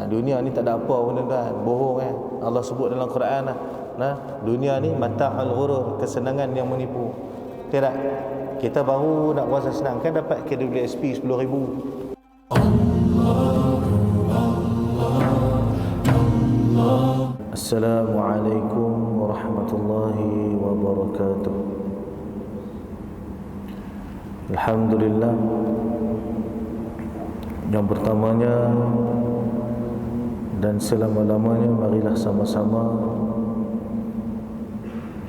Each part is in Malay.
Dunia ni tak ada apa pun tuan, bohong Allah sebut dalam Quran dunia ni mata'ul ghurur, kesenangan yang menipu. Tidak, kita baru nak rasa senang kan dapat KWSP 10,000. Assalamualaikum warahmatullahi wabarakatuh. Alhamdulillah. Yang pertamanya dan selama-lamanya, marilah sama-sama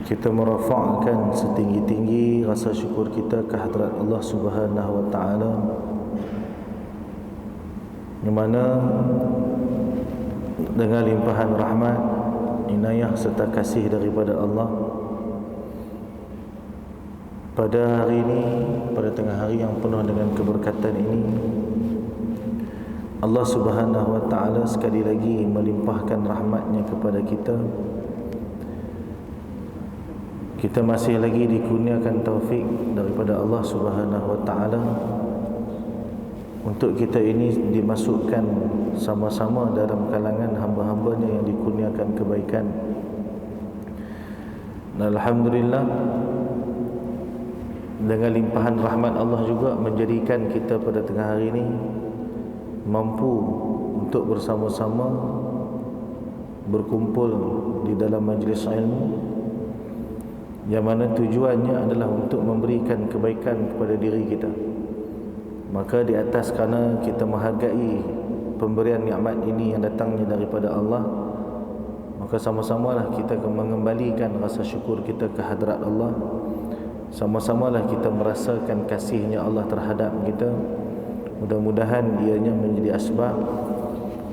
kita merafa'kan setinggi-tinggi rasa syukur kita ke hadrat Allah Subhanahu wa taala, yang mana dengan limpahan rahmat, inayah serta kasih daripada Allah, pada hari ini, pada tengah hari yang penuh dengan keberkatan ini, Allah Subhanahu wa taala sekali lagi melimpahkan rahmatnya kepada kita. Kita masih lagi dikurniakan taufik daripada Allah Subhanahu wa taala untuk kita ini dimasukkan sama-sama dalam kalangan hamba-hambanya yang dikurniakan kebaikan. Dan alhamdulillah, dengan limpahan rahmat Allah juga menjadikan kita pada tengah hari ini mampu untuk bersama-sama berkumpul di dalam majlis ilmu, yang mana tujuannya adalah untuk memberikan kebaikan kepada diri kita. Maka di atas kerana kita menghargai pemberian nikmat ini yang datangnya daripada Allah, maka sama-samalah kita mengembalikan rasa syukur kita ke hadrat Allah. Sama-samalah kita merasakan kasihnya Allah terhadap kita. Mudah-mudahan ianya menjadi asbab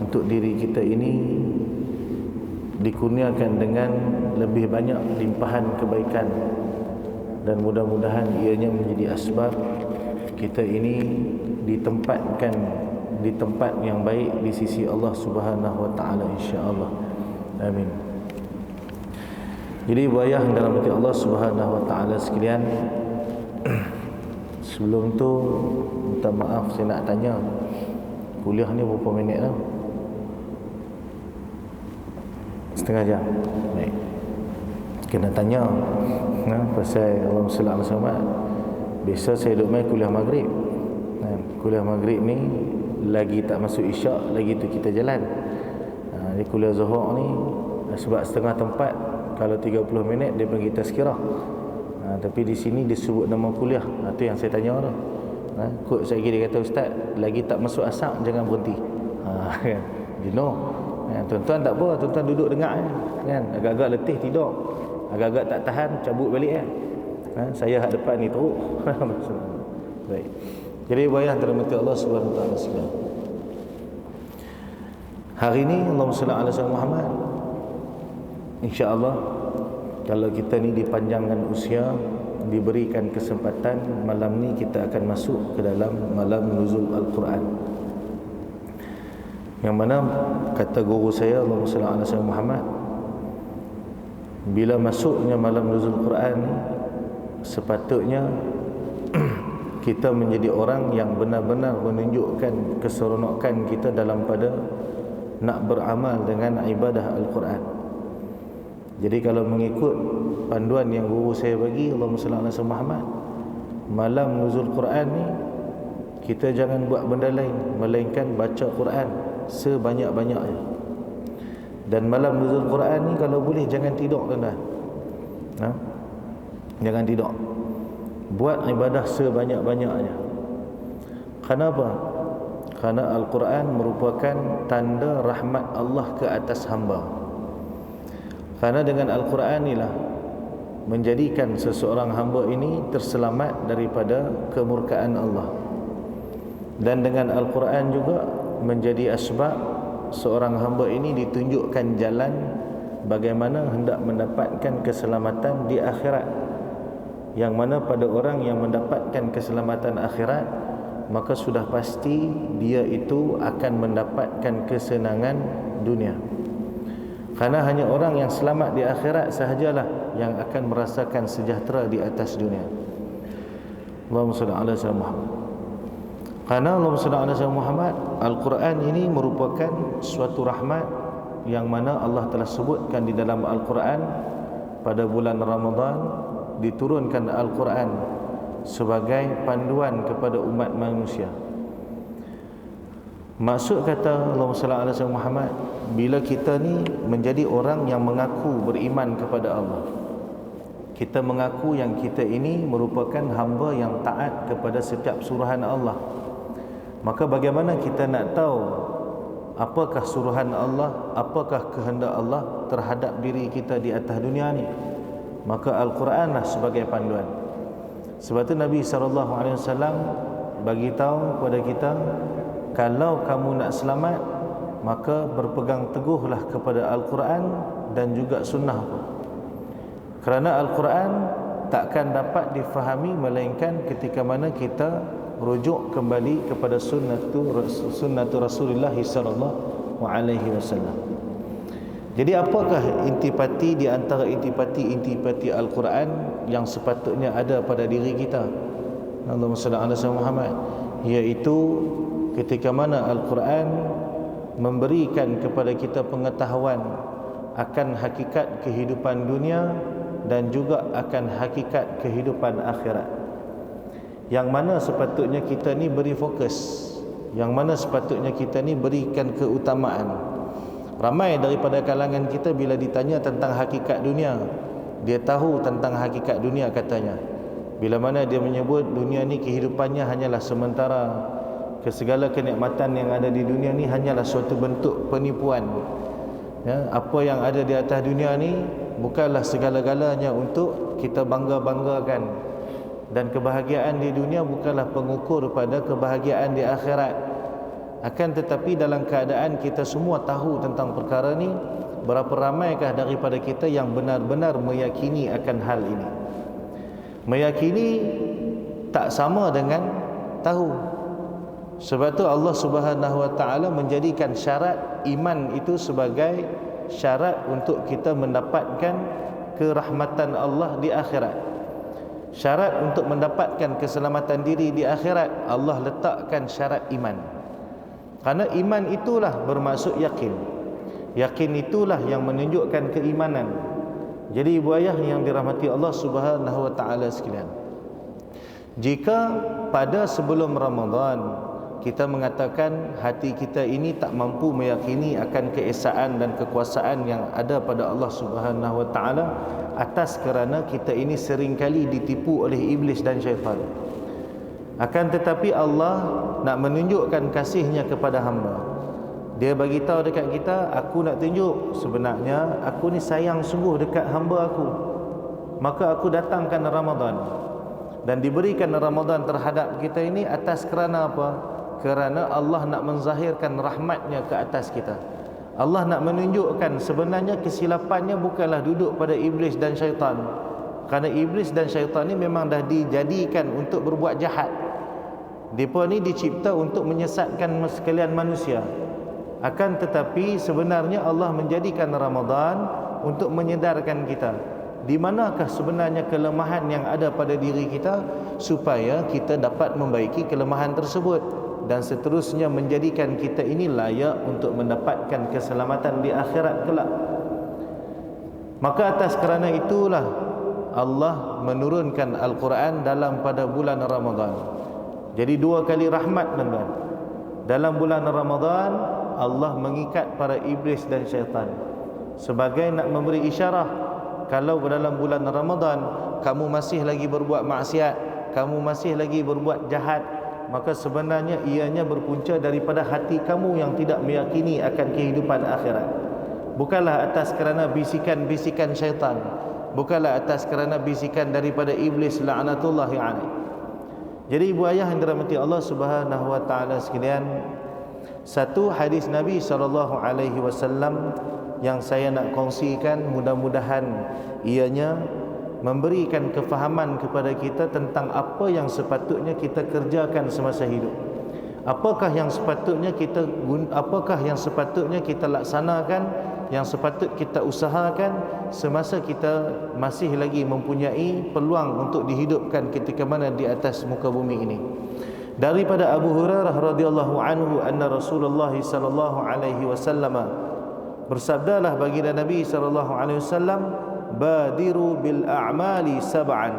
untuk diri kita ini dikurniakan dengan lebih banyak limpahan kebaikan, dan mudah-mudahan ianya menjadi asbab kita ini ditempatkan di tempat yang baik di sisi Allah Subhanahu wa taala, insya-Allah. Amin. Jadi bayah dalam hati Allah Subhanahu wa taala sekalian, sebelum tu minta maaf, saya nak tanya, kuliah ni berapa minit dah? Setengah jam. Baik. Kena tanya pasal Allahumma salli ala Muhammad. Biasa saya duduk main kuliah maghrib. Kuliah maghrib ni lagi tak masuk isyak, lagi tu kita jalan. Di kuliah zuhur ni sebab setengah tempat kalau 30 minit dia bagi tazkirah. Tapi di sini disebut nama kuliah. Itu yang saya tanya tu. Kod saya dia kata, ustaz, lagi tak masuk asar jangan berhenti. You know. Tuan-tuan tak apa, tuan-tuan duduk dengar kan. Agak-agak letih tidur, agak-agak tak tahan cabut balik saya hak depan ni teruk. Baik. Jadi bayang terhormat Allah Subhanahu wa taala sekalian. Hari ini Allahumma salli ala sayyidina Muhammad. Insya-Allah kalau kita ni dipanjangkan usia, diberikan kesempatan, malam ni kita akan masuk ke dalam malam nuzul Al-Quran, yang mana kata guru saya Allahumma salli ala sayyidina Muhammad, bila masuknya malam nuzul Quran, sepatutnya kita menjadi orang yang benar-benar menunjukkan keseronokan kita dalam pada nak beramal dengan ibadah Al-Quran. Jadi kalau mengikut panduan yang guru saya bagi, Allahumma salli ala sayyidina Muhammad, malam nuzul Quran ni kita jangan buat benda lain melainkan baca Quran sebanyak-banyaknya. Dan malam nuzul Quran ni kalau boleh jangan tidur, tuan-tuan. Jangan tidur. Buat ibadah sebanyak-banyaknya. Kenapa? Kerana Al-Quran merupakan tanda rahmat Allah ke atas hamba. Kerana dengan Al-Quran inilah menjadikan seseorang hamba ini terselamat daripada kemurkaan Allah. Dan dengan Al-Quran juga menjadi asbab seorang hamba ini ditunjukkan jalan bagaimana hendak mendapatkan keselamatan di akhirat, yang mana pada orang yang mendapatkan keselamatan akhirat, maka sudah pasti dia itu akan mendapatkan kesenangan dunia. Kerana hanya orang yang selamat di akhirat sahajalah yang akan merasakan sejahtera di atas dunia. Allahumma salli ala sayyidina Muhammad. Karena Allah SWT Muhammad, Al-Quran ini merupakan suatu rahmat yang mana Allah telah sebutkan di dalam Al-Quran. Pada bulan Ramadan diturunkan Al-Quran sebagai panduan kepada umat manusia. Maksud kata Allah SWT Muhammad, bila kita ni menjadi orang yang mengaku beriman kepada Allah, kita mengaku yang kita ini merupakan hamba yang taat kepada setiap suruhan Allah, maka bagaimana kita nak tahu apakah suruhan Allah, apakah kehendak Allah terhadap diri kita di atas dunia ni? Maka Al-Quranlah sebagai panduan. Sebab tu Nabi SAW bagi tahu kepada kita, kalau kamu nak selamat, maka berpegang teguhlah kepada Al-Quran dan juga sunnah pun. Kerana Al-Quran takkan dapat difahami melainkan ketika mana kita rujuk kembali kepada sunnatu Rasulullah sallallahu alaihi wasallam. Jadi apakah intipati di antara intipati Al-Quran yang sepatutnya ada pada diri kita? Allahumma salli ala Muhammad, iaitu ketika mana Al-Quran memberikan kepada kita pengetahuan akan hakikat kehidupan dunia dan juga akan hakikat kehidupan akhirat, yang mana sepatutnya kita ni beri fokus, yang mana sepatutnya kita ni berikan keutamaan. Ramai daripada kalangan kita bila ditanya tentang hakikat dunia, dia tahu tentang hakikat dunia katanya. Bila mana dia menyebut dunia ni kehidupannya hanyalah sementara, segala kenikmatan yang ada di dunia ni hanyalah suatu bentuk penipuan. Ya, apa yang ada di atas dunia ni bukanlah segala-galanya untuk kita bangga-banggakan, dan kebahagiaan di dunia bukanlah pengukur pada kebahagiaan di akhirat. Akan tetapi dalam keadaan kita semua tahu tentang perkara ni, berapa ramaikah daripada kita yang benar-benar meyakini akan hal ini? Meyakini tak sama dengan tahu. Sebab tu Allah Subhanahu Wa Taala menjadikan syarat iman itu sebagai syarat untuk kita mendapatkan kerahmatan Allah di akhirat. Syarat untuk mendapatkan keselamatan diri di akhirat, Allah letakkan syarat iman. Kerana iman itulah bermaksud yakin. Yakin itulah yang menunjukkan keimanan. Jadi ibu ayah yang dirahmati Allah Subhanahu Wa Taala sekalian, jika pada sebelum Ramadan kita mengatakan hati kita ini tak mampu meyakini akan keesaan dan kekuasaan yang ada pada Allah Subhanahu Wa Taala, atas kerana kita ini seringkali ditipu oleh iblis dan syaitan. Akan tetapi Allah nak menunjukkan kasihnya kepada hamba. Dia bagi tahu dekat kita, aku nak tunjuk sebenarnya aku ni sayang sungguh dekat hamba aku. Maka aku datangkan Ramadan, dan diberikan Ramadan terhadap kita ini atas kerana apa? Kerana Allah nak menzahirkan rahmatnya ke atas kita. Allah nak menunjukkan sebenarnya kesilapannya bukanlah duduk pada iblis dan syaitan. Kerana iblis dan syaitan ni memang dah dijadikan untuk berbuat jahat. Mereka ni dicipta untuk menyesatkan sekalian manusia. Akan tetapi sebenarnya Allah menjadikan Ramadan untuk menyedarkan kita di manakah sebenarnya kelemahan yang ada pada diri kita, supaya kita dapat membaiki kelemahan tersebut, dan seterusnya menjadikan kita ini layak untuk mendapatkan keselamatan di akhirat kelak. Maka atas kerana itulah Allah menurunkan Al-Quran dalam pada bulan Ramadan. Jadi dua kali rahmat, tuan-tuan. Dalam bulan Ramadan Allah mengikat para iblis dan syaitan sebagai nak memberi isyarat, kalau dalam bulan Ramadan kamu masih lagi berbuat maksiat, kamu masih lagi berbuat jahat, maka sebenarnya ianya berpunca daripada hati kamu yang tidak meyakini akan kehidupan akhirat. Bukanlah atas kerana bisikan-bisikan syaitan, bukanlah atas kerana bisikan daripada iblis la'natullahi alaih. Jadi ibu ayah yang dirahmati Allah Subhanahu Wa Taala sekalian, satu hadis Nabi SAW yang saya nak kongsikan, mudah-mudahan ianya memberikan kefahaman kepada kita tentang apa yang sepatutnya kita kerjakan semasa hidup. Apakah yang sepatutnya kita laksanakan, yang sepatut kita usahakan semasa kita masih lagi mempunyai peluang untuk dihidupkan ketika mana di atas muka bumi ini. Daripada Abu Hurairah radhiyallahu anhu anna Rasulullah sallallahu alaihi wasallam bersabdalah baginda Nabi sallallahu alaihi wasallam, badiru bil a'mali sab'an,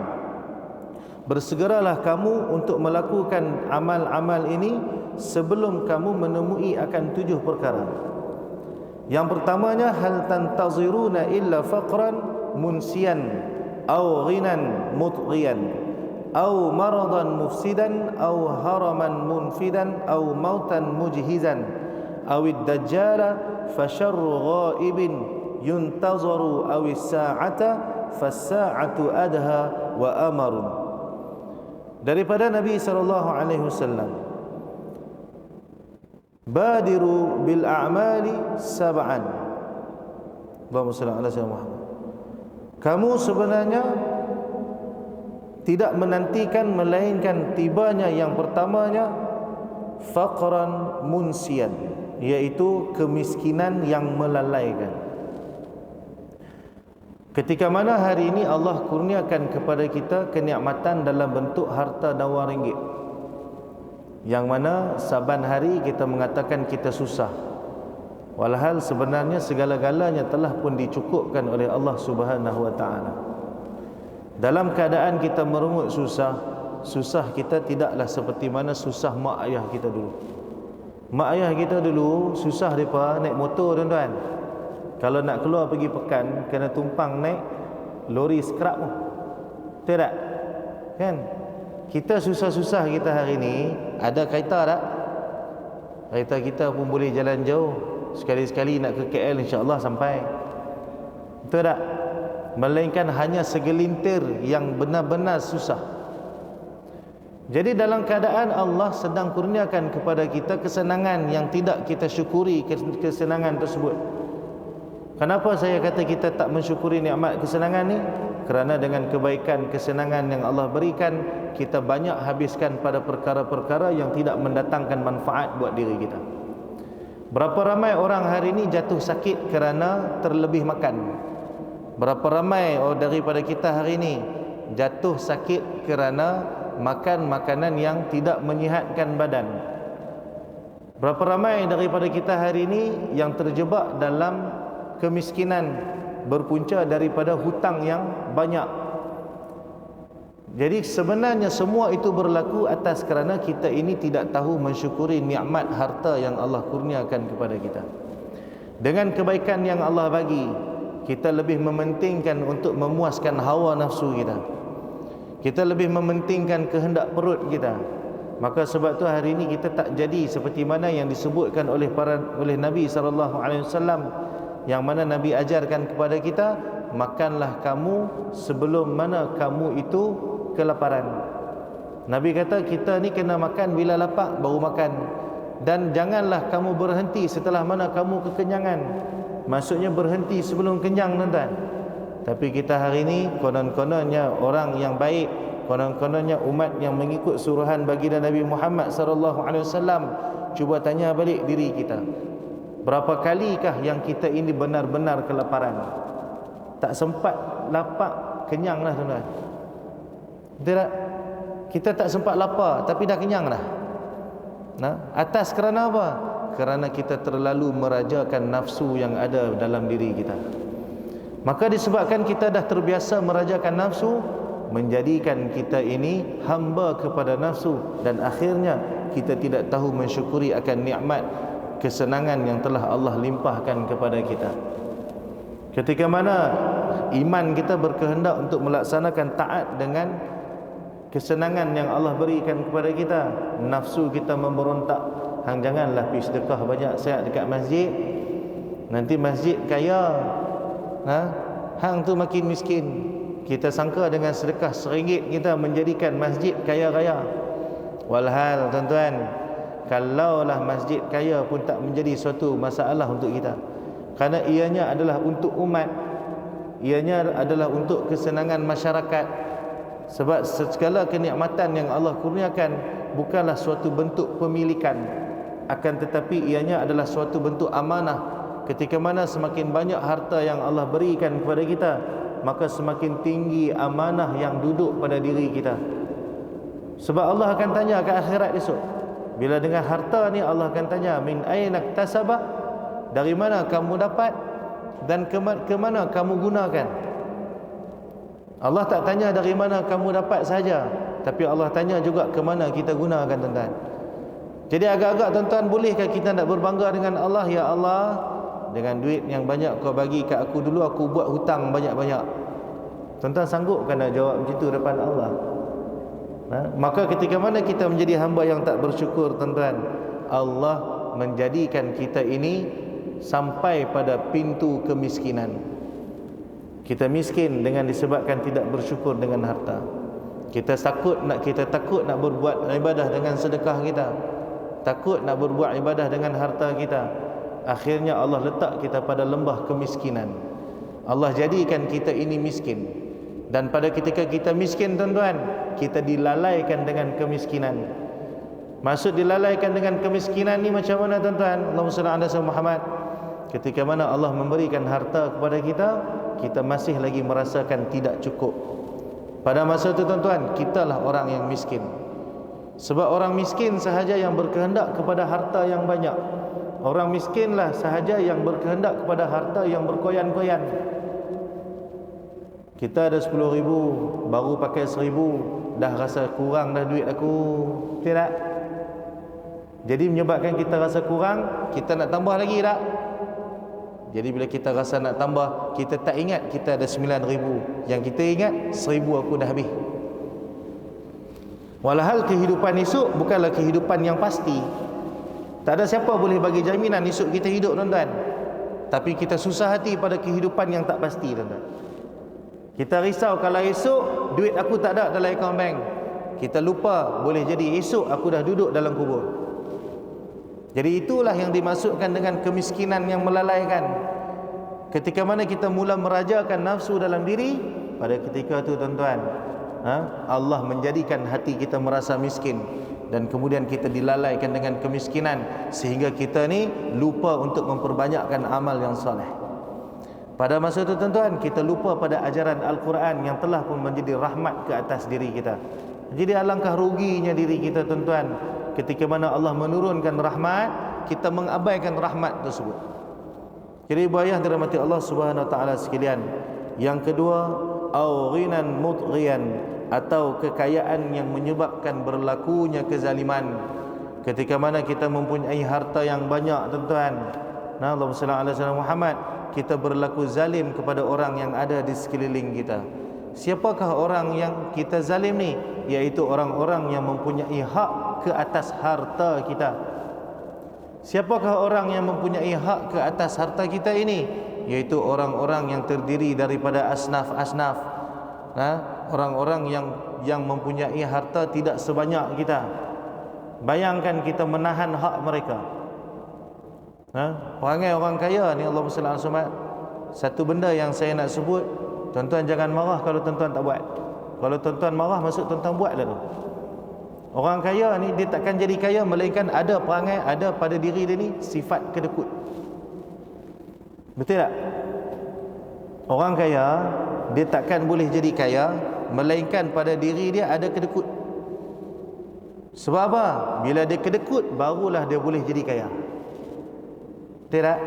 bersegeralah kamu untuk melakukan amal-amal ini sebelum kamu menemui akan 7 perkara. Yang pertamanya, hal tantaziruna illa faqran munsiyan aw ghinan mutghiyan aw maradan mufsidan aw haraman munfidan aw mautan mujhizan aw ad-dajjala fasyarru ghaibin yuntazaru aw as-sa'ata fas-sa'atu adha wa amarun. Daripada Nabi sallallahu alaihi wasallam, badiru bil a'mali sab'an. Allahumma shalli ala sayyidina Muhammad. Kamu sebenarnya tidak menantikan melainkan tibanya yang pertamanya faqran munsian, iaitu kemiskinan yang melalaikan. Ketika mana hari ini Allah kurniakan kepada kita kenikmatan dalam bentuk harta dan wang ringgit, yang mana saban hari kita mengatakan kita susah, walhal sebenarnya segala-galanya telah pun dicukupkan oleh Allah Subhanahu wa taala. Dalam keadaan kita merungut susah, susah kita tidaklah seperti mana susah mak ayah kita dulu. Mak ayah kita dulu susah depa naik motor, tuan-tuan. Kalau nak keluar pergi pekan, kena tumpang naik lori scrap pun. Betul tak? Kan? Kita susah-susah kita hari ni, ada kereta tak? Kereta kita pun boleh jalan jauh. Sekali-sekali nak ke KL, insya-Allah sampai. Betul tak? Melainkan hanya segelintir yang benar-benar susah. Jadi dalam keadaan Allah sedang kurniakan kepada kita kesenangan yang tidak kita syukuri kesenangan tersebut. Kenapa saya kata kita tak mensyukuri nikmat kesenangan ni? Kerana dengan kebaikan kesenangan yang Allah berikan, kita banyak habiskan pada perkara-perkara yang tidak mendatangkan manfaat buat diri kita. Berapa ramai orang hari ini jatuh sakit kerana terlebih makan? Berapa ramai daripada kita hari ini jatuh sakit kerana makan makanan yang tidak menyihatkan badan? Berapa ramai daripada kita hari ini yang terjebak dalam kemiskinan berpunca daripada hutang yang banyak? Jadi sebenarnya semua itu berlaku atas kerana kita ini tidak tahu mensyukuri nikmat harta yang Allah kurniakan kepada kita. Dengan kebaikan yang Allah bagi, kita lebih mementingkan untuk memuaskan hawa nafsu kita. Kita lebih mementingkan kehendak perut kita. Maka sebab tu hari ini kita tak jadi seperti mana yang disebutkan oleh Nabi sallallahu alaihi wasallam, yang mana Nabi ajarkan kepada kita, makanlah kamu sebelum mana kamu itu kelaparan. Nabi kata kita ni kena makan bila lapar baru makan, dan janganlah kamu berhenti setelah mana kamu kekenyangan. Maksudnya berhenti sebelum kenyang, tuan-tuan. Tapi kita hari ini konon-kononnya orang yang baik, konon-kononnya umat yang mengikut suruhan baginda Nabi Muhammad sallallahu alaihi wasallam, cuba tanya balik diri kita. Berapa kalikah yang kita ini benar-benar kelaparan? Tak sempat lapar, kenyang dah, tuan-tuan. Betul tak? Kita tak sempat lapar tapi dah kenyang dah. Atas kerana apa? Kerana kita terlalu merajakan nafsu yang ada dalam diri kita. Maka disebabkan kita dah terbiasa merajakan nafsu, menjadikan kita ini hamba kepada nafsu, dan akhirnya kita tidak tahu mensyukuri akan nikmat kesenangan yang telah Allah limpahkan kepada kita. Ketika mana iman kita berkehendak untuk melaksanakan taat dengan kesenangan yang Allah berikan kepada kita, nafsu kita memberontak. Hang janganlah pergi sedekah banyak sangat dekat masjid, nanti masjid kaya, hang tu makin miskin. Kita sangka dengan sedekah RM1 kita menjadikan masjid kaya raya. Walhal, tuan-tuan, kalaulah masjid kaya pun tak menjadi suatu masalah untuk kita, kerana ianya adalah untuk umat, ianya adalah untuk kesenangan masyarakat. Sebab segala kenikmatan yang Allah kurniakan bukanlah suatu bentuk pemilikan, akan tetapi ianya adalah suatu bentuk amanah. Ketika mana semakin banyak harta yang Allah berikan kepada kita, maka semakin tinggi amanah yang duduk pada diri kita. Sebab Allah akan tanya ke akhirat esok. Bila dengan harta ni Allah akan tanya, min aina iktasaba, dari mana kamu dapat dan ke mana kamu gunakan. Allah tak tanya dari mana kamu dapat saja, tapi Allah tanya juga ke mana kita gunakan, tuan-tuan. Jadi agak-agak tuan-tuan, bolehkah kita nak berbangga dengan Allah? Ya Allah, dengan duit yang banyak kau bagi kat aku dulu, aku buat hutang banyak-banyak. Tuan-tuan sanggupkan nak jawab macam tu depan Allah? Maka ketika mana kita menjadi hamba yang tak bersyukur, tuan-tuan, Allah menjadikan kita ini sampai pada pintu kemiskinan. Kita miskin dengan disebabkan tidak bersyukur dengan harta. Kita takut nak berbuat ibadah dengan sedekah kita, takut nak berbuat ibadah dengan harta kita. Akhirnya Allah letak kita pada lembah kemiskinan. Allah jadikan kita ini miskin. Dan pada ketika kita miskin, tuan-tuan, kita dilalaikan dengan kemiskinan. Maksud dilalaikan dengan kemiskinan ni macam mana, tuan-tuan? Allahumma salli ala sayyidina Muhammad. Ketika mana Allah memberikan harta kepada kita, kita masih lagi merasakan tidak cukup. Pada masa itu, tuan-tuan, kitalah orang yang miskin. Sebab orang miskin sahaja yang berkehendak kepada harta yang banyak. Orang miskinlah sahaja yang berkehendak kepada harta yang berkoyan-koyan. Kita ada 10,000, baru pakai 1,000, dah rasa kurang dah duit aku. Tidak? Jadi menyebabkan kita rasa kurang, kita nak tambah lagi tak? Jadi bila kita rasa nak tambah, kita tak ingat kita ada 9,000. Yang kita ingat 1,000 aku dah habis. Walhal kehidupan esok bukanlah kehidupan yang pasti. Tak ada siapa boleh bagi jaminan esok kita hidup, tuan-tuan. Tapi kita susah hati pada kehidupan yang tak pasti, tuan-tuan. Kita risau kalau esok duit aku tak ada dalam akaun bank. Kita lupa boleh jadi esok aku dah duduk dalam kubur. Jadi itulah yang dimaksudkan dengan kemiskinan yang melalaikan. Ketika mana kita mula merajakan nafsu dalam diri, pada ketika itu, tuan-tuan, Allah menjadikan hati kita merasa miskin. Dan kemudian kita dilalaikan dengan kemiskinan, sehingga kita ni lupa untuk memperbanyakkan amal yang soleh. Pada masa itu, tuan-tuan, kita lupa pada ajaran Al-Quran yang telah pun menjadi rahmat ke atas diri kita. Jadi alangkah ruginya diri kita, tuan-tuan, ketika mana Allah menurunkan rahmat, kita mengabaikan rahmat tersebut. Jadi ibu ayah dirahmati Allah Subhanahu wa taala sekalian, yang kedua, au ghinan mudghiyan, atau kekayaan yang menyebabkan berlakunya kezaliman. Ketika mana kita mempunyai harta yang banyak, tuan-tuan, Allahumma salli ala sayyidina Muhammad, kita berlaku zalim kepada orang yang ada di sekeliling kita. Siapakah orang yang kita zalim ni? Iaitu orang-orang yang mempunyai hak ke atas harta kita. Siapakah orang yang mempunyai hak ke atas harta kita ini? Iaitu orang-orang yang terdiri daripada asnaf-asnaf. Orang-orang yang mempunyai harta tidak sebanyak kita. Bayangkan kita menahan hak mereka. Perangai orang kaya ni, Allahumma salli alaihi wasallam, satu benda yang saya nak sebut, tuan-tuan jangan marah kalau tuan-tuan tak buat. Kalau tuan-tuan marah, maksud tuan-tuan buat dah tu. Orang kaya ni dia takkan jadi kaya melainkan ada perangai, ada pada diri dia ni sifat kedekut. Betul tak? Orang kaya dia takkan boleh jadi kaya melainkan pada diri dia ada kedekut. Sebab apa? Bila dia kedekut, barulah dia boleh jadi kaya. Betul tak?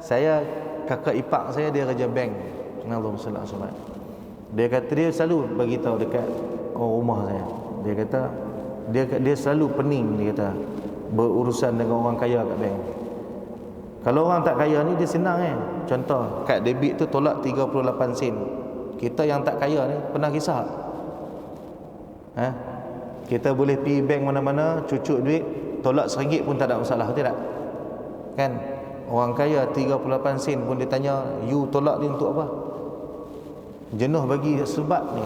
Saya, kakak ipar saya, dia kerja bank. Allahumma salli alaihi wasallam. Dia kata dia selalu bagi tahu dekat rumah saya. Dia kata dia selalu pening, dia kata, berurusan dengan orang kaya kat bank. Kalau orang tak kaya ni dia senang Contoh, kad debit tu tolak 38 sen. Kita yang tak kaya ni pernah kisah? Kita boleh pergi bank mana-mana, cucuk duit, tolak RM1 pun tak ada masalah, betul tak? Kan? Orang kaya 38 sen pun dia tanya, you tolak ni untuk apa? Jenuh bagi sebab ni.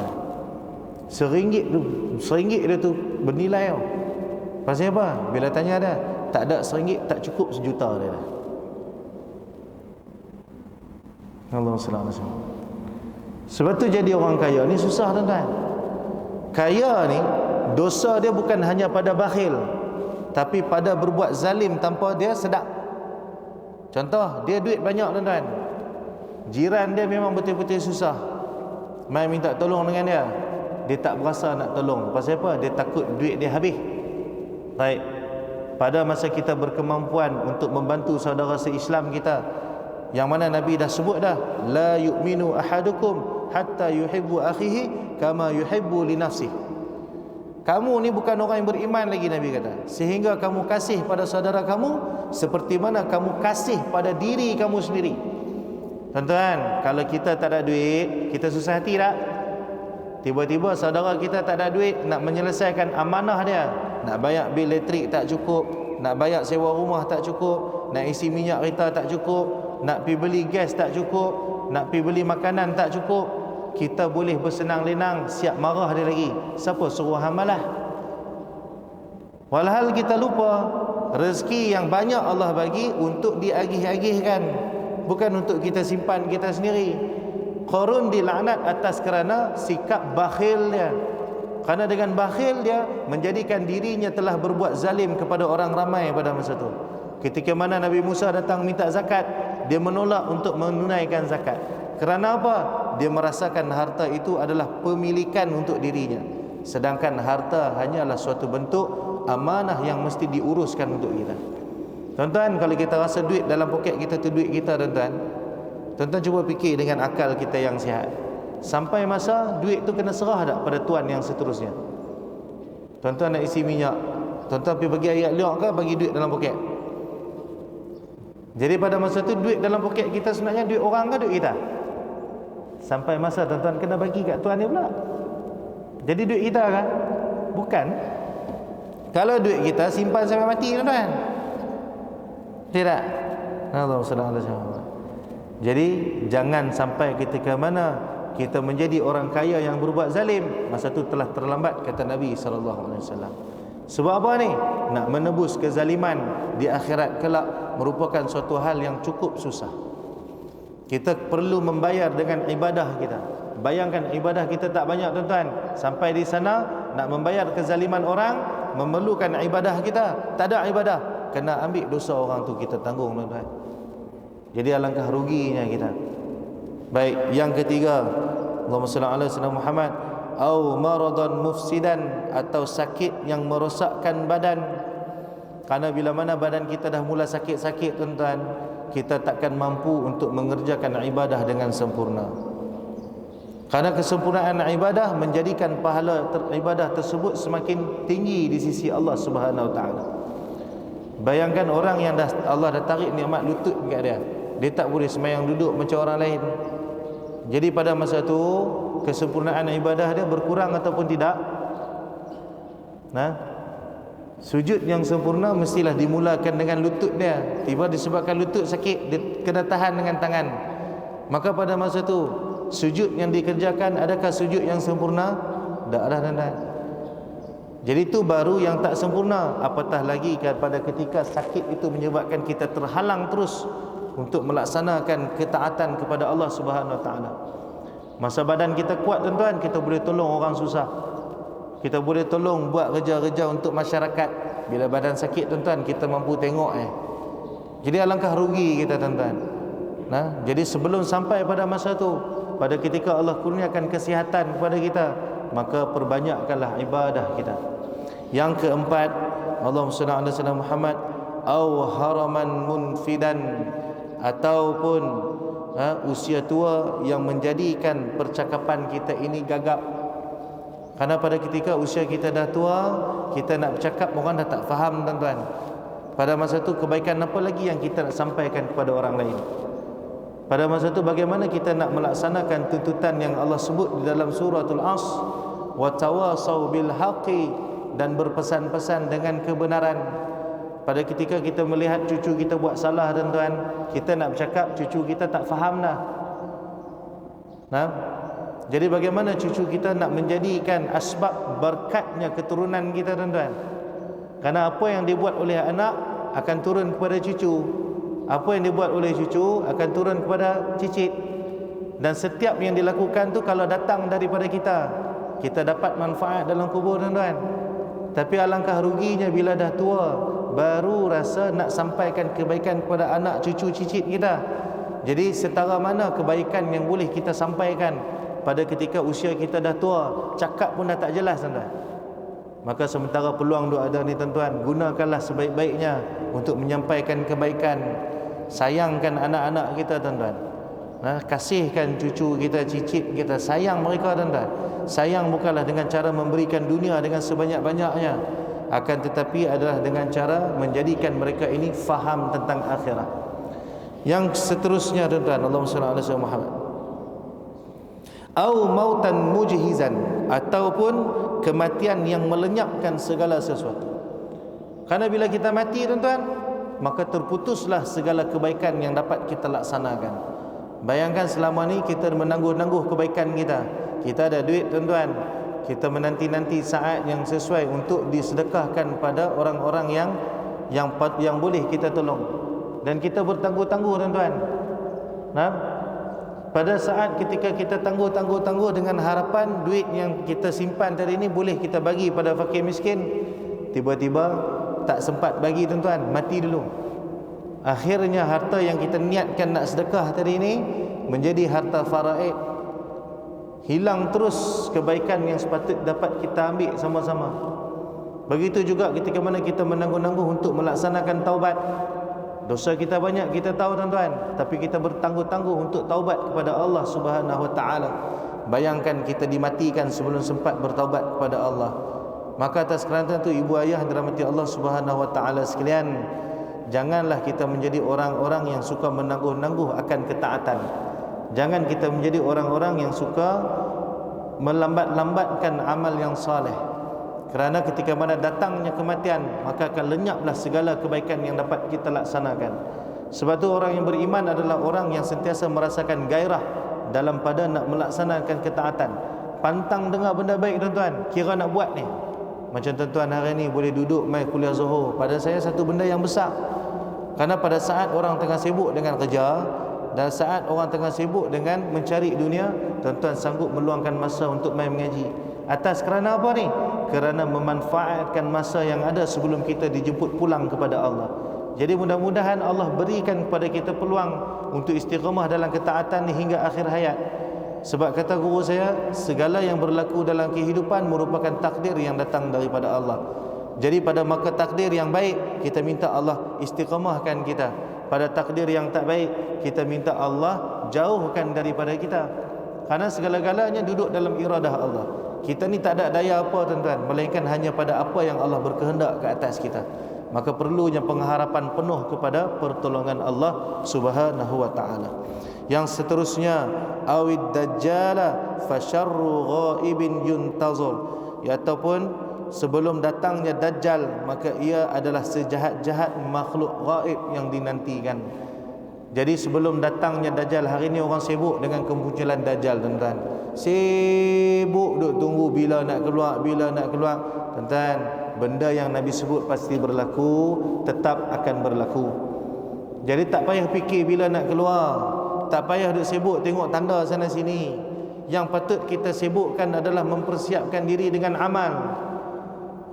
RM1 dia tu bernilai tau. Pasal apa? Bila tanya dia, tak ada RM1 tak cukup sejuta dia dah. Allahumma salli alaihi wasallam. Sebab tu jadi orang kaya ni susah, tuan-tuan. Kaya ni dosa dia bukan hanya pada bakhil, tapi pada berbuat zalim tanpa dia sedar. Contoh, dia duit banyak, tuan-tuan, jiran dia memang betul-betul susah, mai minta tolong dengan dia, dia tak berasa nak tolong. Pasal apa? Dia takut duit dia habis. Baik. Pada masa kita berkemampuan untuk membantu saudara se-Islam kita, yang mana Nabi dah sebut dah, la yu'minu ahadukum hatta yuhibbu akhihi kama yuhibbu li nafsihi. Kamu ni bukan orang yang beriman lagi, Nabi kata, sehingga kamu kasih pada saudara kamu seperti mana kamu kasih pada diri kamu sendiri. Tuan-tuan, kalau kita tak ada duit, kita susah hati tak? Tiba-tiba saudara kita tak ada duit, nak menyelesaikan amanah dia, nak bayar bil elektrik tak cukup, nak bayar sewa rumah tak cukup, nak isi minyak kereta tak cukup, nak pergi beli gas tak cukup, nak pergi beli makanan tak cukup, kita boleh bersenang lenang, siap marah dia lagi. Siapa suruh hamalah? Walhal kita lupa rezeki yang banyak Allah bagi untuk diagih-agihkan, bukan untuk kita simpan kita sendiri. Qarun dilaknat atas kerana sikap bakhil dia. Kerana dengan bakhil dia menjadikan dirinya telah berbuat zalim kepada orang ramai pada masa itu. Ketika mana Nabi Musa datang minta zakat, dia menolak untuk menunaikan zakat. Kerana apa? Dia merasakan harta itu adalah pemilikan untuk dirinya, sedangkan harta hanyalah suatu bentuk amanah yang mesti diuruskan untuk kita. Tuan-tuan, kalau kita rasa duit dalam poket kita tu duit kita, tuan-tuan cuba fikir dengan akal kita yang sihat. Sampai masa duit tu kena serah tak pada tuan yang seterusnya? Tuan-tuan nak isi minyak, tuan-tuan pergi bagi ayat liok ke bagi duit dalam poket? Jadi pada masa tu duit dalam poket kita sebenarnya duit orang ke duit kita? Sampai masa tuan-tuan kena bagi kat tuan ni pula. Jadi duit kita kan? Bukan. Kalau duit kita simpan sampai mati, tuan-tuan. Tidak. Allahumma salli ala Muhammad. Jadi jangan sampai ketika mana kita menjadi orang kaya yang berbuat zalim, masa tu telah terlambat, kata Nabi SAW. Sebab apa ni? Nak menebus kezaliman di akhirat kelak merupakan suatu hal yang cukup susah. Kita perlu membayar dengan ibadah kita. Bayangkan ibadah kita tak banyak, tuan-tuan. Sampai di sana nak membayar kezaliman orang, memerlukan ibadah kita. Tak ada ibadah, kena ambil dosa orang tu kita tanggung, tuan-tuan. Jadi alangkah ruginya kita. Baik, yang ketiga, Allahumma salli ala sayyidina Muhammad, au maradan mufsidan, atau sakit yang merosakkan badan. Karena bila mana badan kita dah mula sakit-sakit, tuan-tuan, kita takkan mampu untuk mengerjakan ibadah dengan sempurna. Karena kesempurnaan ibadah menjadikan pahala ibadah tersebut semakin tinggi di sisi Allah Subhanahu Wa Taala. Bayangkan orang yang Allah dah tarik nikmat lutut dekat dia, dia tak boleh sembahyang duduk macam orang lain. Jadi pada masa tu kesempurnaan ibadah dia berkurang ataupun tidak? Sujud yang sempurna mestilah dimulakan dengan lutut dia. Tiba disebabkan lutut sakit, dia kena tahan dengan tangan. Maka pada masa tu sujud yang dikerjakan, adakah sujud yang sempurna? Tak ada, tuan-tuan. Jadi itu baru yang tak sempurna. Apatah lagi pada ketika sakit itu menyebabkan kita terhalang terus untuk melaksanakan ketaatan kepada Allah Subhanahu Wa Taala. Masa badan kita kuat, tuan-tuan, kita boleh tolong orang susah. Kita boleh tolong buat kerja-kerja untuk masyarakat. Bila badan sakit, tuan-tuan, kita mampu tengok Jadi alangkah rugi kita, tuan-tuan. Jadi sebelum sampai pada masa tu, pada ketika Allah kurniakan kesihatan kepada kita, maka perbanyakkanlah ibadah kita. Yang keempat, Allahumma salli ala sayyidina Muhammad, au haraman munfidan, ataupun usia tua yang menjadikan percakapan kita ini gagap. Karena pada ketika usia kita dah tua, kita nak bercakap orang dah tak faham, tuan-tuan. Pada masa tu kebaikan apa lagi yang kita nak sampaikan kepada orang lain? Pada masa tu bagaimana kita nak melaksanakan tuntutan yang Allah sebut di dalam suratul As, wa tawasau bil haqqi, dan berpesan-pesan dengan kebenaran. Pada ketika kita melihat cucu kita buat salah, tuan-tuan, kita nak bercakap, cucu kita tak faham dah. Jadi bagaimana cucu kita nak menjadikan asbab berkatnya keturunan kita, tuan-tuan? Karena apa yang dibuat oleh anak akan turun kepada cucu. Apa yang dibuat oleh cucu akan turun kepada cicit. Dan setiap yang dilakukan tu kalau datang daripada kita dapat manfaat dalam kubur, tuan-tuan. Tapi alangkah ruginya bila dah tua, baru rasa nak sampaikan kebaikan kepada anak, cucu, cicit kita. Jadi setara mana kebaikan yang boleh kita sampaikan, pada ketika usia kita dah tua, cakap pun dah tak jelas tuan-tuan. Maka sementara peluang duk ada ni tuan-tuan, gunakanlah sebaik-baiknya untuk menyampaikan kebaikan. Sayangkan anak-anak kita tuan-tuan. Kasihkan cucu kita, cicit kita, sayang mereka tuan-tuan. Sayang bukanlah dengan cara memberikan dunia dengan sebanyak-banyaknya, akan tetapi adalah dengan cara menjadikan mereka ini faham tentang akhirat. Yang seterusnya tuan-tuan, Allahumma salli ala sayyidina Muhammad. Au mautan mujhizan, ataupun kematian yang melenyapkan segala sesuatu. Karena bila kita mati tuan-tuan, maka terputuslah segala kebaikan yang dapat kita laksanakan. Bayangkan selama ni kita menangguh-nangguh kebaikan kita. Kita ada duit tuan-tuan, kita menanti-nanti saat yang sesuai untuk disedekahkan pada orang-orang yang boleh kita tolong. Dan kita bertangguh-tangguh tuan-tuan. Pada saat ketika kita tangguh dengan harapan duit yang kita simpan tadi ini boleh kita bagi pada fakir miskin, tiba-tiba tak sempat bagi tuan-tuan, mati dulu. Akhirnya harta yang kita niatkan nak sedekah tadi ini menjadi harta faraid. Hilang terus kebaikan yang sepatut dapat kita ambil sama-sama. Begitu juga ketika mana kita menangguh-nangguh untuk melaksanakan taubat. Dosa kita banyak, kita tahu tuan-tuan, tapi kita bertangguh-tangguh untuk taubat kepada Allah Subhanahu wa taala. Bayangkan kita dimatikan sebelum sempat bertaubat kepada Allah. Maka atas kerana itu ibu ayah dirahmati Allah Subhanahu wa taala sekalian, janganlah kita menjadi orang-orang yang suka menangguh-nangguh akan ketaatan. Jangan kita menjadi orang-orang yang suka melambat-lambatkan amal yang saleh. Kerana ketika mana datangnya kematian, maka akan lenyaplah segala kebaikan yang dapat kita laksanakan. Sebab tu orang yang beriman adalah orang yang sentiasa merasakan gairah dalam pada nak melaksanakan ketaatan. Pantang dengar benda baik tuan-tuan, kira nak buat ni. Macam tuan-tuan hari ni boleh duduk mai kuliah Zuhur, pada saya satu benda yang besar. Kerana pada saat orang tengah sibuk dengan kerja dan saat orang tengah sibuk dengan mencari dunia, tuan-tuan sanggup meluangkan masa untuk mai mengaji. Atas kerana apa ni? Kerana memanfaatkan masa yang ada sebelum kita dijemput pulang kepada Allah. Jadi mudah-mudahan Allah berikan kepada kita peluang untuk istiqamah dalam ketaatan hingga akhir hayat. Sebab kata guru saya, segala yang berlaku dalam kehidupan merupakan takdir yang datang daripada Allah. Jadi pada maka takdir yang baik, kita minta Allah istiqamahkan kita. Pada takdir yang tak baik, kita minta Allah jauhkan daripada kita. Karena segala-galanya duduk dalam iradah Allah. Kita ni tak ada daya apa tuan-tuan, melainkan hanya pada apa yang Allah berkehendak ke atas kita. Maka perlunya pengharapan penuh kepada pertolongan Allah Subhanahu wa taala. Yang seterusnya, awid dajjala fasyarru ghaibin yuntazur, ataupun sebelum datangnya dajjal, maka ia adalah sejahat-jahat makhluk gaib yang dinantikan. Jadi sebelum datangnya dajjal, hari ni orang sibuk dengan kemunculan dajjal tuan-tuan. Sibuk duk tunggu bila nak keluar, tuan-tuan. Benda yang Nabi sebut pasti berlaku, tetap akan berlaku. Jadi tak payah fikir bila nak keluar, tak payah duk sibuk tengok tanda sana sini. Yang patut kita sibukkan adalah mempersiapkan diri dengan amal.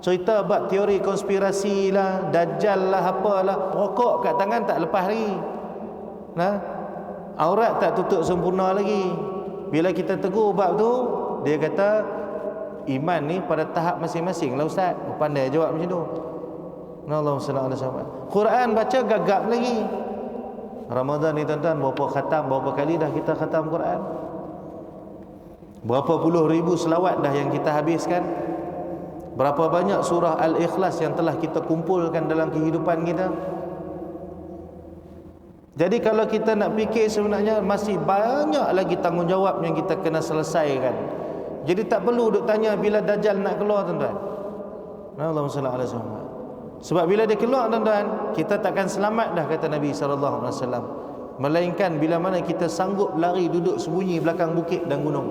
Cerita bab teori konspirasi lah, dajjal lah, apalah, rokok kat tangan tak lepas lagi. Aurat tak tutup sempurna lagi. Bila kita tegur bab tu, dia kata iman ni pada tahap masing-masing lah ustaz. Pandai jawab macam tu. Allahumma salli ala sayyidina. Quran baca gagap lagi. Ramadan ni tuan-tuan, berapa kali dah kita khatam Quran? Berapa puluh ribu selawat dah yang kita habiskan? Berapa banyak surah Al-Ikhlas yang telah kita kumpulkan dalam kehidupan kita? Jadi kalau kita nak fikir, sebenarnya masih banyak lagi tanggungjawab yang kita kena selesaikan. Jadi tak perlu duk tanya bila dajjal nak keluar tuan-tuan. Allahumma salli ala sayyidina. Sebab bila dia keluar tuan-tuan, kita takkan selamat dah, kata Nabi SAW. Melainkan bila mana kita sanggup lari duduk sembunyi belakang bukit dan gunung.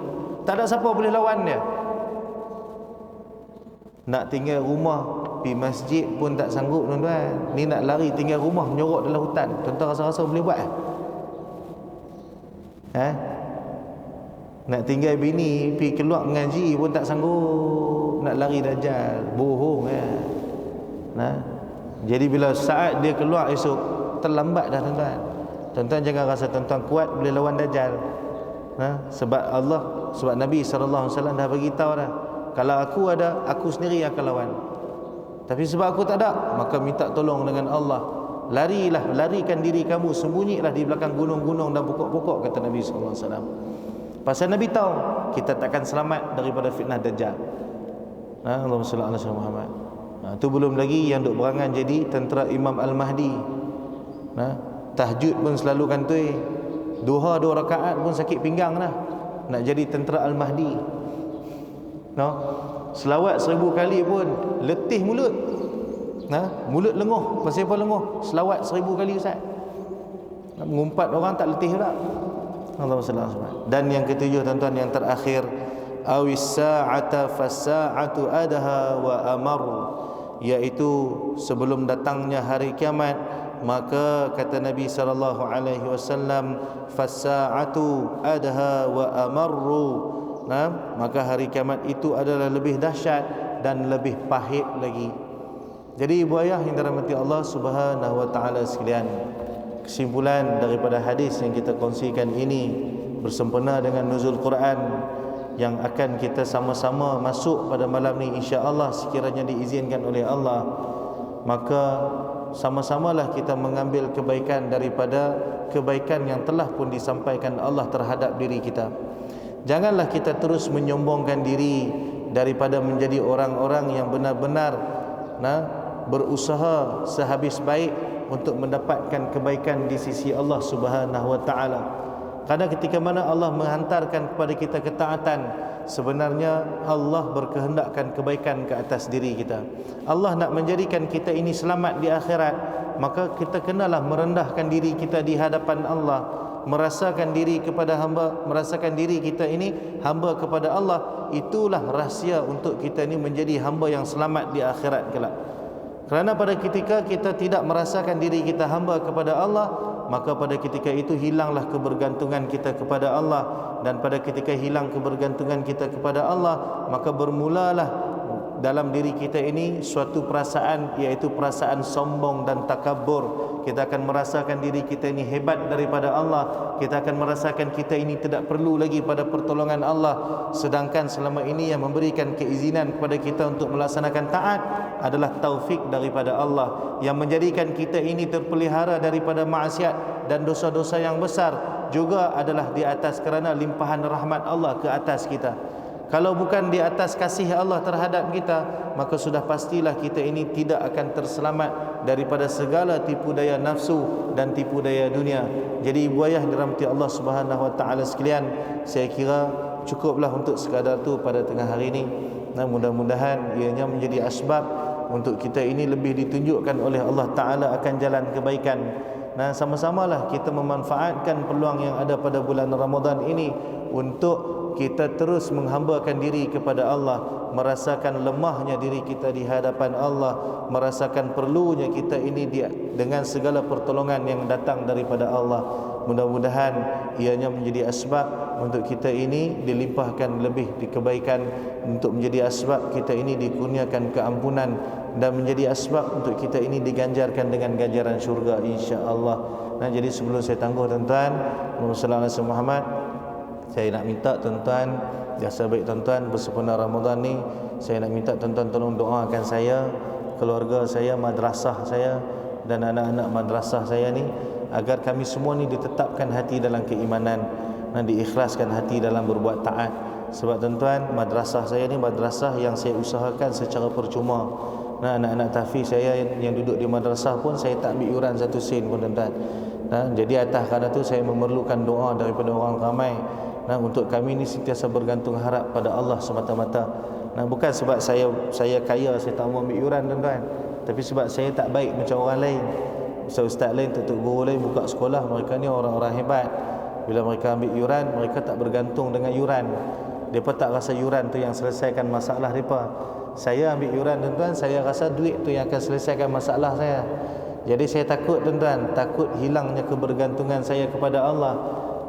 Tak ada siapa boleh lawan dia. Nak tinggal rumah, pergi masjid pun tak sanggup tuan-tuan. Ni nak lari tinggal rumah, menyorok dalam hutan. Tuan-tuan rasa-rasa boleh buat? Nak tinggal bini, pergi keluar mengaji pun tak sanggup. Nak lari dajjal, bohong Jadi bila saat dia keluar esok, terlambat dah tuan-tuan. Tuan-tuan jangan rasa tuan-tuan kuat boleh lawan dajjal. Sebab Nabi SAW dah bagi tahu dah, kalau aku ada, aku sendiri akan lawan. Tapi sebab aku tak ada, maka minta tolong dengan Allah. Larikan diri kamu, sembunyilah di belakang gunung-gunung dan pokok-pokok, kata Nabi SAW. Pasal Nabi tahu kita takkan selamat daripada fitnah Dajjal. Allahumma salli ala sayyidina Muhammad. Itu belum lagi yang duk berangan jadi tentera Imam Al-Mahdi. Tahajud pun selalu kantoi, duha 2 rakaat pun sakit pinggang dah, nak jadi tentera Al-Mahdi. Selawat 1000 kali pun letih mulut. Mulut lenguh. Pasal apa lenguh? Selawat 1000 kali Ustaz. Mengumpat orang tak letih tak? Allahumma salli ala sayyidina. Dan yang ketujuh tuan-tuan, yang terakhir, awis sa'ata fasa'atu adha wa amar, iaitu sebelum datangnya hari kiamat, maka kata Nabi sallallahu alaihi wasallam, fasa'atu adha wa amarru, maka hari kiamat itu adalah lebih dahsyat dan lebih pahit lagi. Jadi ibu ayah yang dirahmati Allah Subhanahu wa taala sekalian, kesimpulan daripada hadis yang kita kongsikan ini bersempena dengan nuzul Quran yang akan kita sama-sama masuk pada malam ni insya-Allah, sekiranya diizinkan oleh Allah, maka sama-samalah kita mengambil kebaikan daripada kebaikan yang telah pun disampaikan Allah terhadap diri kita. Janganlah kita terus menyombongkan diri daripada menjadi orang-orang yang benar-benar berusaha sehabis baik untuk mendapatkan kebaikan di sisi Allah Subhanahu wa taala. Karena ketika mana Allah menghantarkan kepada kita ketaatan, sebenarnya Allah berkehendakkan kebaikan ke atas diri kita. Allah nak menjadikan kita ini selamat di akhirat, maka kita kenalah merendahkan diri kita di hadapan Allah, merasakan diri kepada hamba, merasakan diri kita ini hamba kepada Allah. Itulah rahsia untuk kita ini menjadi hamba yang selamat di akhirat kelak. Kerana pada ketika kita tidak merasakan diri kita hamba kepada Allah, maka pada ketika itu hilanglah kebergantungan kita kepada Allah. Dan pada ketika hilang kebergantungan kita kepada Allah, maka bermulalah dalam diri kita ini suatu perasaan, iaitu perasaan sombong dan takabur. Kita akan merasakan diri kita ini hebat daripada Allah. Kita akan merasakan kita ini tidak perlu lagi pada pertolongan Allah. Sedangkan selama ini yang memberikan keizinan kepada kita untuk melaksanakan taat adalah taufik daripada Allah, yang menjadikan kita ini terpelihara daripada maksiat dan dosa-dosa yang besar juga adalah di atas kerana limpahan rahmat Allah ke atas kita. Kalau bukan di atas kasih Allah terhadap kita, maka sudah pastilah kita ini tidak akan terselamat daripada segala tipu daya nafsu dan tipu daya dunia. Jadi ibu ayah dirahmati Allah Subhanahu wa taala sekalian, saya kira cukuplah untuk sekadar tu pada tengah hari ini. Dan mudah-mudahan ianya menjadi asbab untuk kita ini lebih ditunjukkan oleh Allah Taala akan jalan kebaikan. Nah, sama-samalah kita memanfaatkan peluang yang ada pada bulan Ramadan ini untuk kita terus menghambakan diri kepada Allah, merasakan lemahnya diri kita di hadapan Allah, merasakan perlunya kita ini dengan segala pertolongan yang datang daripada Allah. Mudah-mudahan ianya menjadi asbab untuk kita ini dilimpahkan lebih di kebaikan, untuk menjadi asbab kita ini dikurniakan keampunan, dan menjadi asbab untuk kita ini diganjarkan dengan ganjaran syurga insya-Allah. Nah, jadi sebelum saya tangguh tuan-tuan, Muhammad, saya nak minta tuan-tuan, biasa baik tuan-tuan bersempena Ramadan ni, saya nak minta tuan-tuan tolong doakan saya, keluarga saya, madrasah saya dan anak-anak madrasah saya ni, agar kami semua ni ditetapkan hati dalam keimanan dan diikhlaskan hati dalam berbuat taat. Sebab tuan-tuan, madrasah saya ni madrasah yang saya usahakan secara percuma. Nah, anak-anak tahfiz saya yang duduk di madrasah pun saya tak ambil yuran satu sen pun tuan-tuan. Jadi atas kerana tu saya memerlukan doa daripada orang ramai. Untuk kami ni sentiasa bergantung harap pada Allah semata-mata. Bukan sebab saya kaya, saya tak mau ambil yuran tuan-tuan, tapi sebab saya tak baik macam orang lain. Ustaz-ustaz lain, tok guru lain buka sekolah, mereka ni orang-orang hebat. Bila mereka ambil yuran, mereka tak bergantung dengan yuran. Mereka tak rasa yuran tu yang selesaikan masalah mereka. Saya ambil yuran tuan-tuan, saya rasa duit tu yang akan selesaikan masalah saya. Jadi saya takut tuan-tuan, takut hilangnya kebergantungan saya kepada Allah.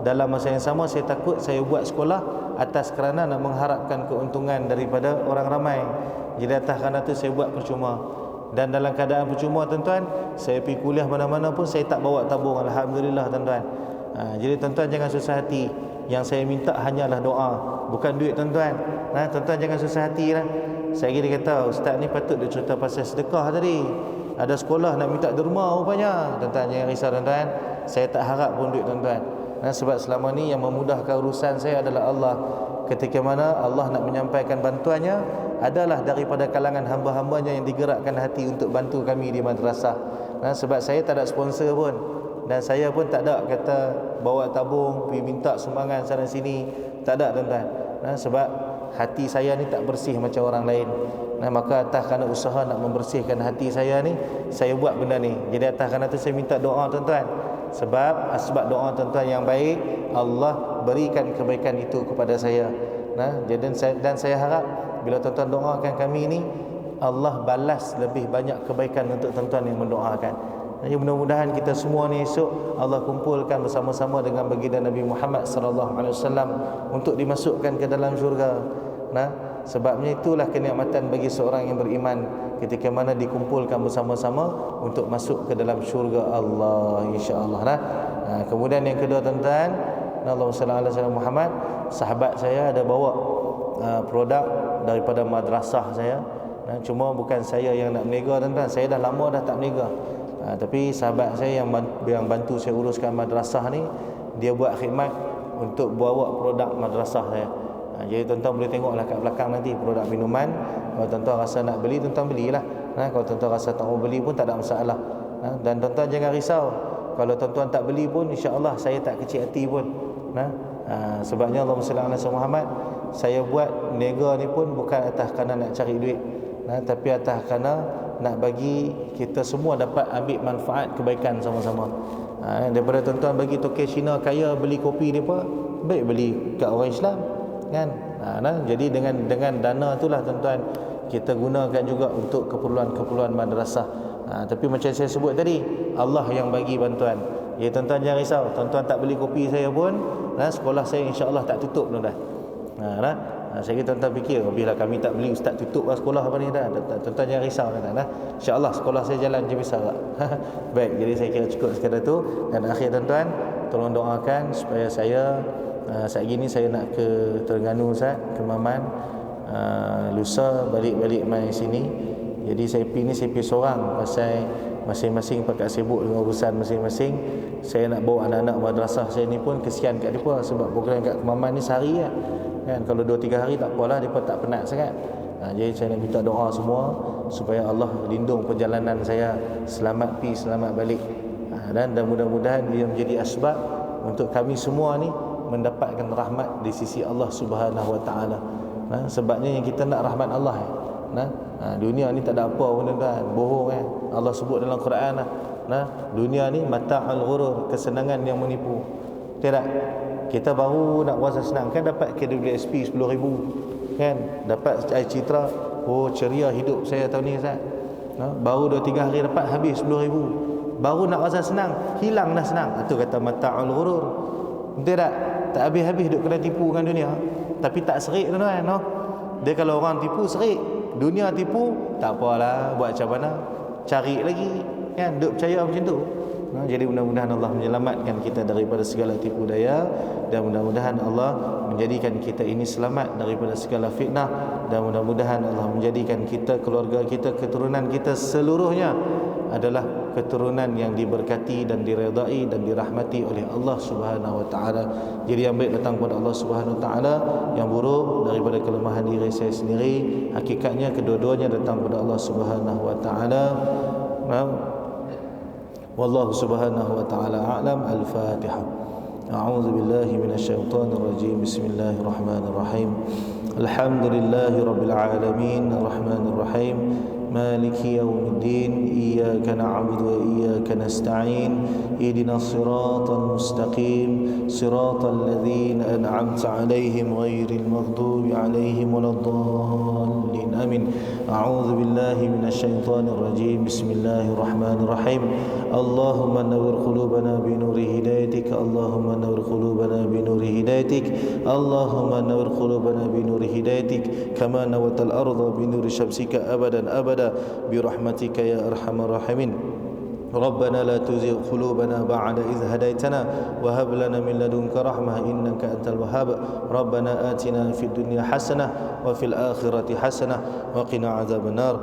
Dalam masa yang sama saya takut saya buat sekolah atas kerana nak mengharapkan keuntungan daripada orang ramai. Jadi atas kerana tu saya buat percuma. Dan dalam keadaan percuma tuan-tuan, saya pergi kuliah mana-mana pun saya tak bawa tabung, alhamdulillah tuan-tuan. Jadi tuan-tuan jangan susah hati. Yang saya minta hanyalah doa, bukan duit tuan-tuan. Tuan-tuan jangan susah hati lah. Saya kira kata ustaz ni patut dia cerita pasal sedekah tadi. Ada sekolah nak minta derma rupanya. Tuan-tuan jangan risau tuan-tuan. Saya tak harap pun duit tuan-tuan. Sebab selama ni yang memudahkan urusan saya adalah Allah. Ketika mana Allah nak menyampaikan bantuannya adalah daripada kalangan hamba-hambanya yang digerakkan hati untuk bantu kami di madrasah. Sebab saya tak ada sponsor pun, dan saya pun tak ada kata bawa tabung pergi minta sumbangan sana sini. Tak ada tuan-tuan. Sebab hati saya ni tak bersih macam orang lain. Maka atas kerana usaha nak membersihkan hati saya ni, saya buat benda ni. Jadi atas kerana tu saya minta doa tuan-tuan. Sebab asbab doa tuan-tuan yang baik, Allah berikan kebaikan itu kepada saya. Dan saya harap bila tuan-tuan doakan kami ni, Allah balas lebih banyak kebaikan untuk tuan-tuan yang mendoakan. Jadi mudah-mudahan kita semua ni esok Allah kumpulkan bersama-sama dengan baginda Nabi Muhammad sallallahu alaihi wasallam untuk dimasukkan ke dalam syurga. Sebabnya itulah kenikmatan bagi seorang yang beriman ketika mana dikumpulkan bersama-sama untuk masuk ke dalam syurga Allah, insya-Allah. Kemudian yang kedua tuan-tuan, Allahumma salli ala sayyidina Muhammad, sahabat saya ada bawa produk daripada madrasah saya. Cuma bukan saya yang nak berniaga tuan-tuan, saya dah lama dah tak berniaga. Tapi sahabat saya yang bantu saya uruskan madrasah ni, dia buat khidmat untuk bawa produk madrasah saya. Jadi tuan-tuan boleh tengoklah kat belakang nanti produk minuman. Kalau tuan-tuan rasa nak beli, tuan-tuan belilah. Kalau tuan-tuan rasa tak mau beli pun tak ada masalah. Dan tuan-tuan jangan risau, kalau tuan-tuan tak beli pun insya-Allah saya tak kecil hati pun. Sebabnya Allahumma salli ala sayyidina Muhammad, saya buat niaga ni pun bukan atas kerana nak cari duit, tapi atas kerana nak bagi kita semua dapat ambil manfaat kebaikan sama-sama. Daripada tuan-tuan bagi toke Cina kaya beli kopi depa, baik beli kat orang Islam kan. Jadi dengan dana itulah tuan-tuan kita gunakan juga untuk keperluan-keperluan madrasah. Tapi macam saya sebut tadi, Allah yang bagi bantuan. Ya tuan-tuan jangan risau, tuan-tuan tak beli kopi saya pun, sekolah saya insya-Allah tak tutup tuan-tuan. Saya kira tuan-tuan fikir, bila kami tak beli ustaz tutup lah sekolah apa ni dah. Tuan-tuan jangan risau tuan-tuan. Insya-Allah sekolah saya jalan je besar tak. Baik, jadi saya kira cukup sekadar tu. Dan akhir tuan-tuan, tolong doakan supaya saya saat gini saya nak ke Terengganu Ustaz, ke Maman. Lusa balik mai sini. Jadi saya pergi seorang pasal masing-masing pakat sibuk dengan urusan masing-masing. Saya nak bawa anak-anak madrasah saya ni pun kesian kat depa sebab program kat Maman ni sehari kan. Kalau 2-3 hari tak apalah, depa tak penat sangat. Jadi saya nak minta doa semua supaya Allah lindung perjalanan saya, selamat pergi selamat balik. Dan mudah-mudahan dia menjadi asbab untuk kami semua ni mendapatkan rahmat di sisi Allah Subhanahu Wa Taala. Sebabnya yang kita nak rahmat Allah. Dunia ni tak ada apa pun tuan, bohong Allah sebut dalam Quran dunia ni mata'ul ghurur, kesenangan yang menipu. Tidak, kita baru nak puasa senang kan dapat KWSP 10,000 kan, dapat air citra, ceria hidup saya tahun ni Ustaz. Baru 2-3 hari dapat habis 10,000. Baru nak rasa senang, hilang dah senang. Itu kata mata'ul ghurur. Tidak, tak habis-habis duk kena tipu dengan dunia. Tapi tak serik tuan-tuan. Dia kalau orang tipu serik, dunia tipu tak apalah, buat macam mana, cari lagi kan, duk percaya macam tu. Jadi mudah-mudahan Allah menyelamatkan kita daripada segala tipu daya, dan mudah-mudahan Allah menjadikan kita ini selamat daripada segala fitnah, dan mudah-mudahan Allah menjadikan kita, keluarga kita, keturunan kita seluruhnya adalah keturunan yang diberkati dan diredai dan dirahmati oleh Allah Subhanahu Wa Taala. Jadi yang baik datang kepada Allah Subhanahu Wa Taala, yang buruk daripada kelemahan diri saya sendiri, hakikatnya kedua-duanya datang kepada Allah Subhanahu Wa Taala. Wallahu Subhanahu Wa Taala a'lam. Al-Fatihah. A'udzu billahi minasyaitonir rajim. Bismillahirrahmanirrahim. Alhamdulillahi rabbil alamin, arrahmanir rahim, maliki yaumiddin, iyyaka na'budu wa iyyaka nasta'in, ihdinas siratal mustaqim, siratal ladzina an'amta 'alaihim ghairil maghdubi 'alaihim waladdallin. Amin. A'udzu billahi minasyaitonir rajim. Bismillahirrahmanirrahim. Allahumma nawwir qulubana bi nuri hidayatik, Allahumma nawwir qulubana bi nuri hidayatik, Allahumma nawwir qulubana bi nuri hidayatik kama nawatal arda bi nuri syamsika abadan abada bi rahmatika ya arhamar rahimin. ربنا لا تزغ قلوبنا بعد إذ هديتنا وهب لنا من لدنك رحمة إنك أنت الوهاب ربنا آتنا في الدنيا حسنة وفي الآخرة حسنة وقنا عذاب النار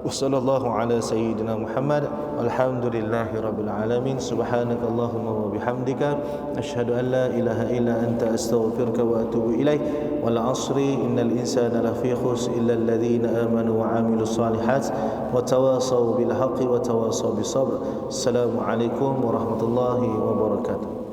وصلى الله على سيدنا محمد والحمد لله رب العالمين سبحانك اللهم وبحمدك أشهد أن لا إله إلا أنت أستغفرك وأتوب إليك والعصر إن الإنسان لفي خسر إلا الذين آمنوا وعملوا الصالحات وتواصوا بالحق وتواصوا بالصبر السلام عليكم ورحمة الله وبركاته.